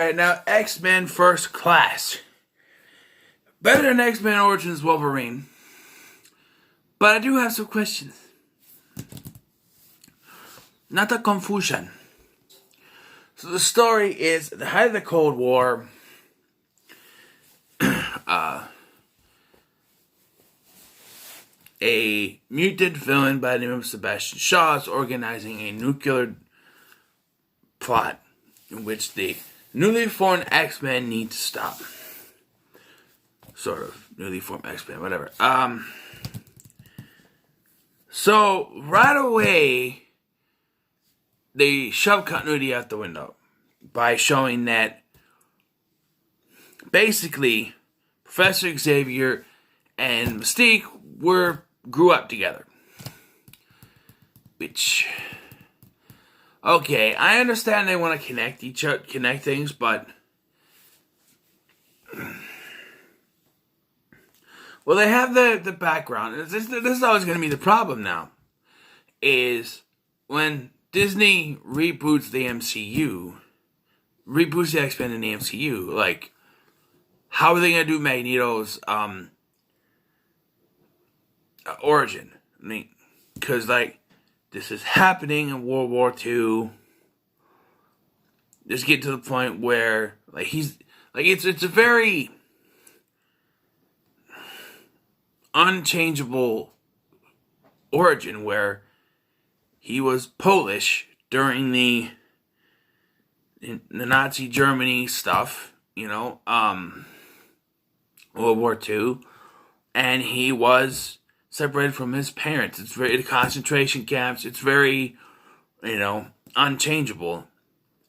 Alright, now X-Men First Class. Better than X-Men Origins Wolverine. But I do have some questions. Not a confusion. So the story is, at the height of the Cold War, a mutant villain by the name of Sebastian Shaw is organizing a nuclear plot in which the newly formed X-Men need to stop. Sort of. Newly formed X-Men, whatever. So, right away, they shove continuity out the window by showing that basically Professor Xavier and Mystique grew up together. Which, okay, I understand they want to connect things, but well, they have the background. This is always going to be the problem now. Is when Disney reboots the MCU, reboots the X-Men in the MCU, like, how are they going to do Magneto's origin? I mean, because, like, this is happening in World War II. Just get to the point where, like, he's, like, it's a very unchangeable origin where he was Polish during the Nazi Germany stuff, World War II, and he was separated from his parents. It's very, the concentration camps, it's very, unchangeable.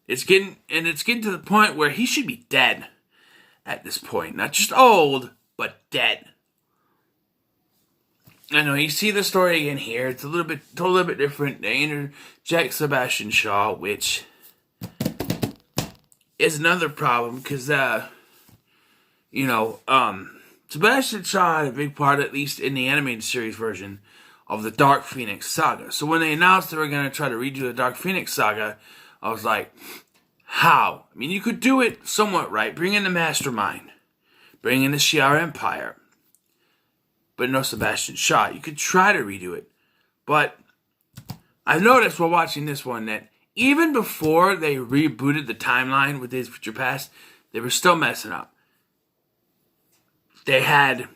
It's getting to the point where he should be dead at this point. Not just old, but dead. I know, you see the story again here. It's a little bit different. They interject Sebastian Shaw, which is another problem because, Sebastian Shaw had a big part, at least in the animated series version, of the Dark Phoenix saga. So when they announced they were going to try to redo the Dark Phoenix saga, I was like, how? I mean, you could do it somewhat right. Bring in the Mastermind. Bring in the Shi'ar Empire. But no Sebastian Shaw. You could try to redo it. But I've noticed while watching this one that even before they rebooted the timeline with Days of Future Past, they were still messing up. They had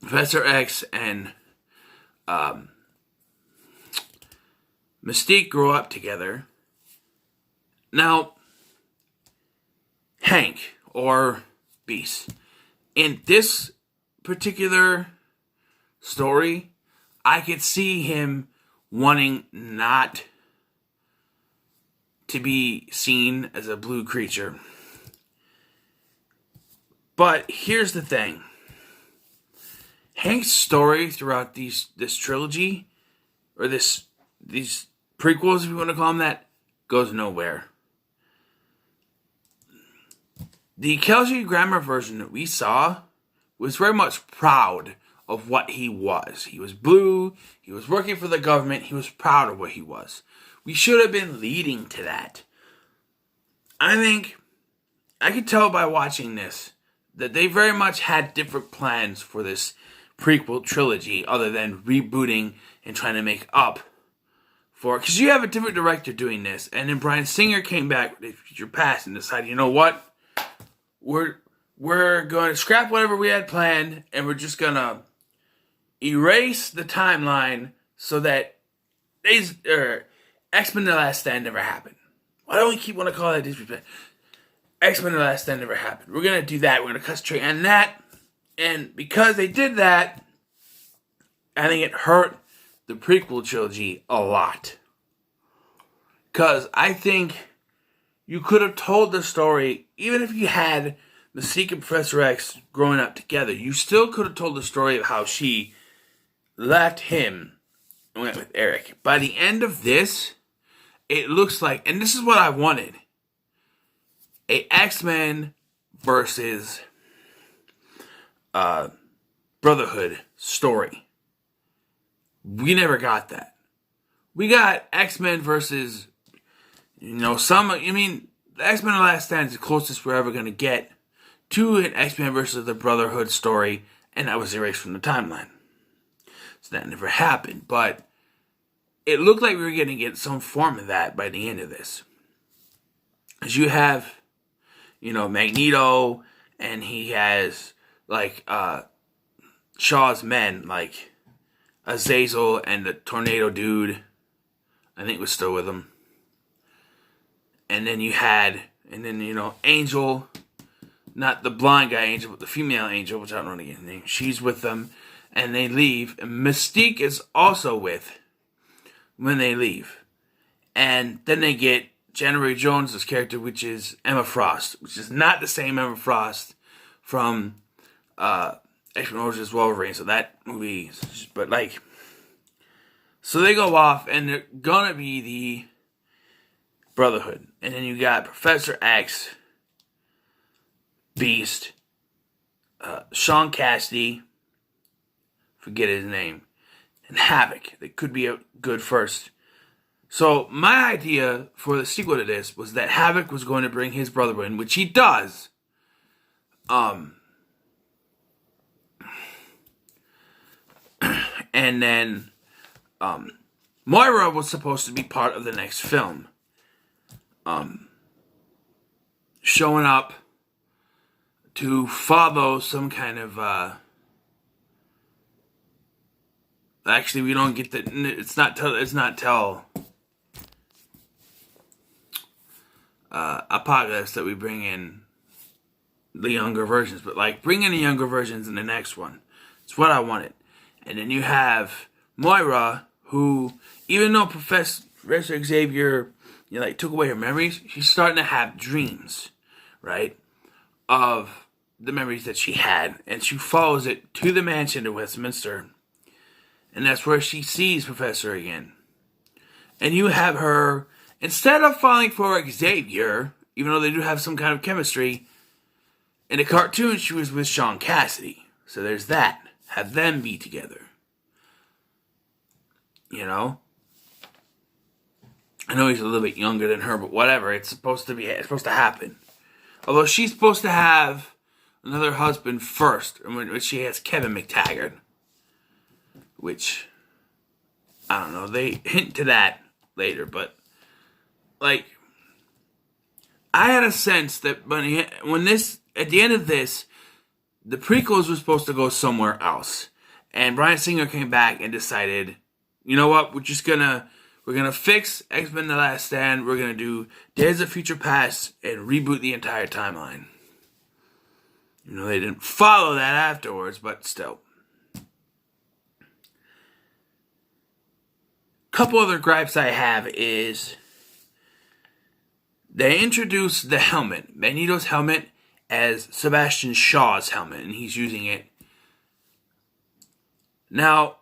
Professor X and Mystique grow up together. Now, Hank, or Beast, in this particular story, I could see him wanting not to be seen as a blue creature. But here's the thing. Hank's story throughout this trilogy, or these prequels, if you want to call them that, goes nowhere. The Kelsey Grammer version that we saw was very much proud of what he was. He was blue, he was working for the government, he was proud of what he was. We should have been leading to that. I think, I could tell by watching this, that they very much had different plans for this prequel trilogy, other than rebooting and trying to make up for it. Because you have a different director doing this, and then Bryan Singer came back with Future Past and decided, you know what? We're going to scrap whatever we had planned, and we're just going to erase the timeline so that X-Men The Last Stand never happened. Why don't we keep wanting to call that disrespect? X-Men The Last Stand never happened. We're going to do that. We're going to concentrate on that. And because they did that, I think it hurt the prequel trilogy a lot. Because I think you could have told the story, even if you had Mystique and Professor X growing up together, you still could have told the story of how she left him and went with Eric. By the end of this, it looks like, and this is what I wanted, a X-Men versus Brotherhood story. We never got that. We got X-Men versus, the X-Men: The Last Stand is the closest we're ever going to get to an X-Men versus the Brotherhood story, and that was erased from the timeline. So that never happened, but it looked like we were going to get some form of that by the end of this. Because you have, Magneto, and he has, Shaw's men, like Azazel and the Tornado Dude, I think was still with him. And then Angel, not the blind guy Angel, but the female Angel, which I don't know the name. She's with them, and they leave. And Mystique is also with when they leave. And then they get January Jones' character, which is Emma Frost, which is not the same Emma Frost from X-Men Origins Wolverine. So that movie, so they go off, and they're gonna be the Brotherhood. And then you got Professor X, Beast, Sean Cassidy, forget his name, and Havoc. That could be a good first. So my idea for the sequel to this was that Havoc was going to bring his brother in, which he does. And then Moira was supposed to be part of the next film. Showing up to follow some kind of actually we don't get it's not tell Apocalypse that we bring in the younger versions, but bring in the younger versions in the next one. It's what I wanted. And then you have Moira, who, even though Professor Xavier took away her memories, she's starting to have dreams, right, of the memories that she had, and she follows it to the mansion in Westminster, and that's where she sees Professor again. And you have her, instead of falling for Xavier, even though they do have some kind of chemistry, in the cartoon she was with Sean Cassidy, so there's that. Have them be together. I know he's a little bit younger than her, but whatever. It's supposed to happen. Although she's supposed to have another husband first, which she has Kevin McTaggart. Which, I don't know. They hint to that later, but I had a sense that when this, at the end of this, the prequels were supposed to go somewhere else. And Bryan Singer came back and decided, you know what, we're gonna fix X-Men: The Last Stand, we're gonna do Days of Future Past, and reboot the entire timeline. They didn't follow that afterwards, but still. Couple other gripes I have is they introduced the helmet, Magneto's helmet, as Sebastian Shaw's helmet, and he's using it. Now,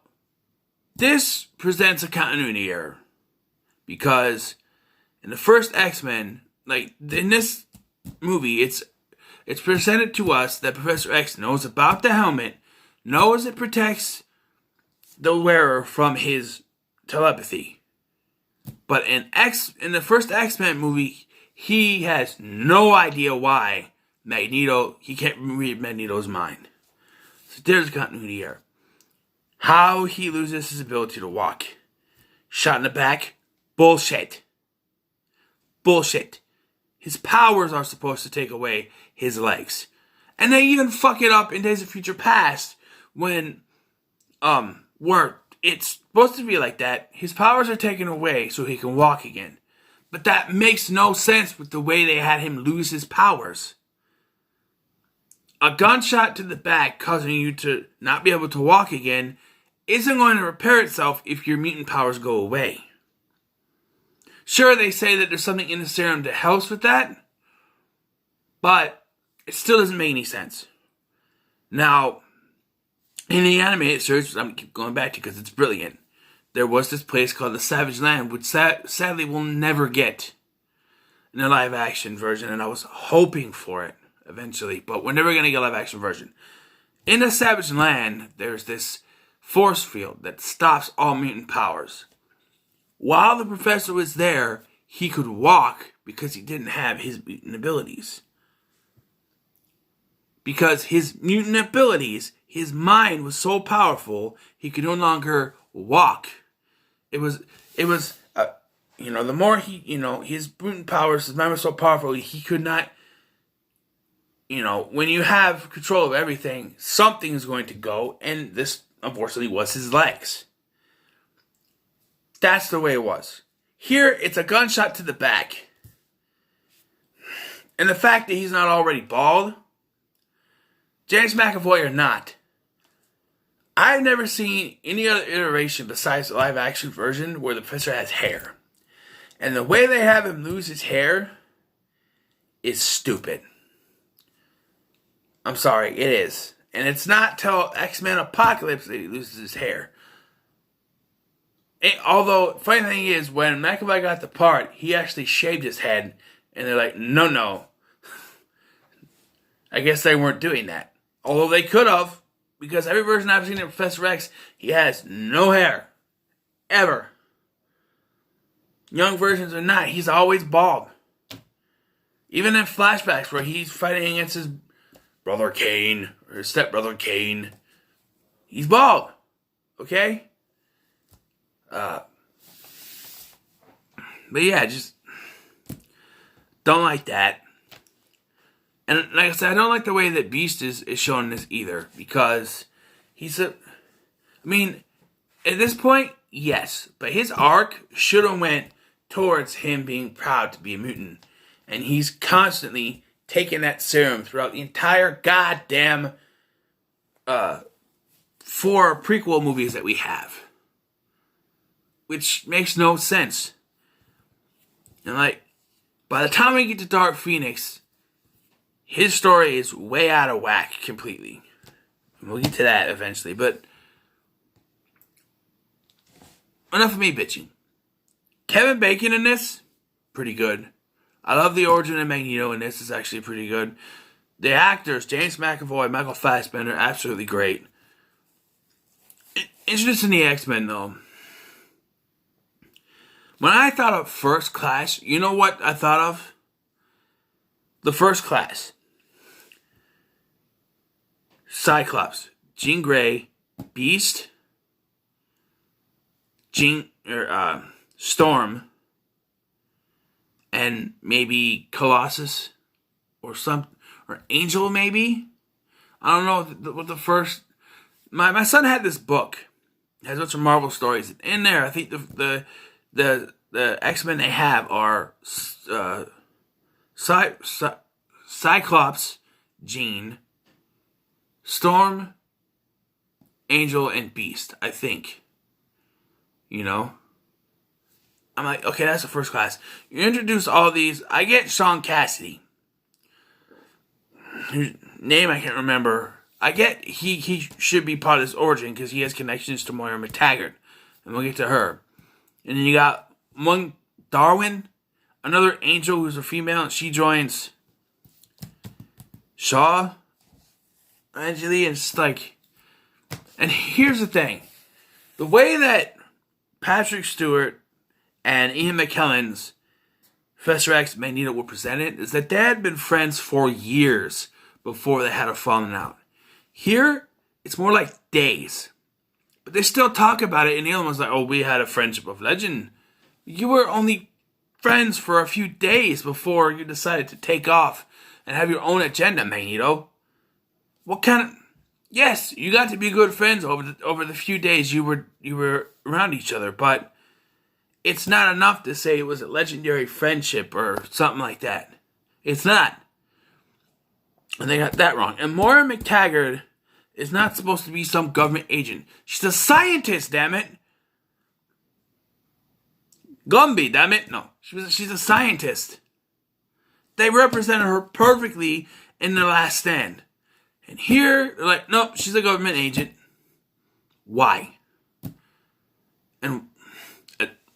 this presents a continuity error, because in the first X-Men, in this movie, it's presented to us that Professor X knows about the helmet, knows it protects the wearer from his telepathy. But in the first X-Men movie, he has no idea why he can't read Magneto's mind. So there's a continuity error. How he loses his ability to walk. Shot in the back. Bullshit. His powers are supposed to take away his legs. And they even fuck it up in Days of Future Past when, where it's supposed to be like that. His powers are taken away so he can walk again. But that makes no sense with the way they had him lose his powers. A gunshot to the back causing you to not be able to walk again isn't going to repair itself if your mutant powers go away. Sure, they say that there's something in the serum that helps with that, but it still doesn't make any sense. Now, in the animated series, I'm going to keep going back to because it's brilliant, there was this place called the Savage Land, which sadly we'll never get in a live-action version, and I was hoping for it eventually, but we're never going to get a live-action version. In the Savage Land, there's this force field that stops all mutant powers. While the professor was there, he could walk because he didn't have his mutant abilities. Because his mutant abilities, his mind was so powerful, he could no longer walk. It was, the more his mutant powers, his mind was so powerful, he could not, when you have control of everything, something is going to go, and this, unfortunately, was his legs. That's the way it was. Here, it's a gunshot to the back. And the fact that he's not already bald, James McAvoy or not, I've never seen any other iteration besides the live-action version where the professor has hair. And the way they have him lose his hair is stupid. I'm sorry, it is. And it's not till X-Men Apocalypse that he loses his hair. Although, funny thing is, when McAvoy got the part, he actually shaved his head. And they're like, no. I guess they weren't doing that. Although they could have. Because every version I've seen of Professor X, he has no hair. Ever. Young versions are not. He's always bald. Even in flashbacks where he's fighting against his brother Kane, or his stepbrother Kane, he's bald. Okay? But yeah, just don't like that. And like I said, I don't like the way that Beast is shown in this either. Because at this point, yes. But his arc should have went towards him being proud to be a mutant. And he's constantly taking that serum throughout the entire goddamn 4 prequel movies that we have. Which makes no sense. And by the time we get to Dark Phoenix, his story is way out of whack completely. And we'll get to that eventually, but enough of me bitching. Kevin Bacon in this, pretty good. I love the origin of Magneto in this, it's actually pretty good. The actors, James McAvoy, Michael Fassbender, absolutely great. Introducing the X-Men though. When I thought of First Class, you know what I thought of? The First Class. Cyclops, Jean Grey, Beast, Storm, and maybe Colossus, or Angel maybe? I don't know what the first... My son had this book. It has a bunch of Marvel stories. In there, I think the X-Men they have are Cyclops, Jean, Storm, Angel, and Beast, I think. I'm like, okay, that's the First Class. You introduce all these. I get Sean Cassidy. Whose name I can't remember. I get he should be part of this origin because he has connections to Moira McTaggart. And we'll get to her. And then you got one Darwin, another Angel who's a female, and she joins Shaw, Angeli, and it's like... And here's the thing. The way that Patrick Stewart and Ian McKellen's Professor X and Magneto were presented is that they had been friends for years before they had a falling out. Here, it's more like days. But they still talk about it, and the other one's like, oh, we had a friendship of legend. You were only friends for a few days before you decided to take off and have your own agenda, Magneto. What kind of... Yes, you got to be good friends over the few days you were around each other, but it's not enough to say it was a legendary friendship or something like that. It's not. And they got that wrong. And Moira McTaggart is not supposed to be some government agent. She's a scientist, damn it. Gumby, damn it. No, she's a scientist. They represented her perfectly in The Last Stand. And here, they're like, nope, she's a government agent. Why? And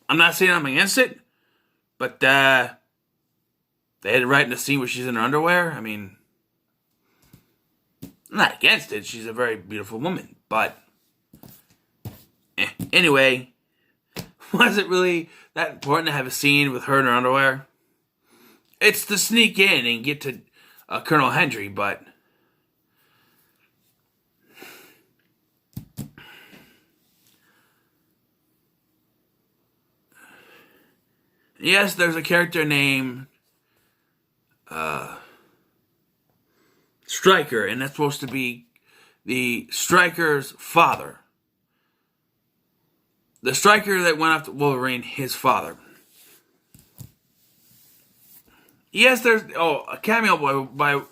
I'm not saying I'm against it, but they had it right in the scene where she's in her underwear. I mean, I'm not against it. She's a very beautiful woman, but anyway, wasn't really that important to have a scene with her in her underwear. It's to sneak in and get to Colonel Hendry, but yes, there's a character named Stryker, and that's supposed to be the Stryker's father. The Stryker that went after Wolverine, his father. Yes, there's a cameo by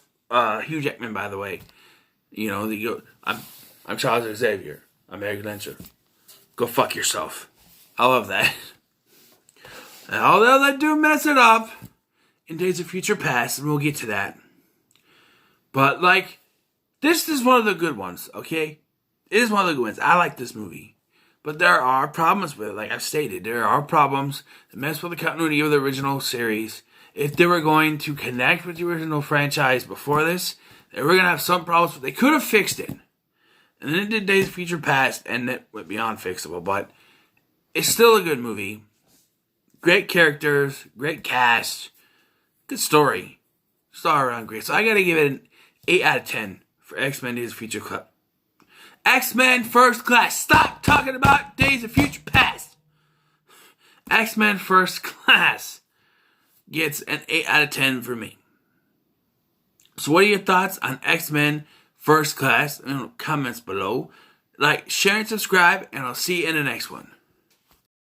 Hugh Jackman, by the way. You know, I'm Charles Xavier. I'm Eric Lencher. Go fuck yourself. I love that. And although they do mess it up in Days of Future Past, and we'll get to that. But like, this is one of the good ones, okay? It is one of the good ones. I like this movie. But there are problems with it, like I've stated. There are problems that mess with the continuity of the original series. If they were going to connect with the original franchise before this, they were going to have some problems, but they could have fixed it. And then it did Days of Future Past, and it went beyond fixable, but it's still a good movie. Great characters, great cast, good story. All around great. So I got to give it an 8 out of 10 for X-Men Days of Future Club. X-Men First Class. Stop talking about Days of Future Past. X-Men First Class gets an 8 out of 10 for me. So what are your thoughts on X-Men First Class? Comments below. Like, share, and subscribe, and I'll see you in the next one.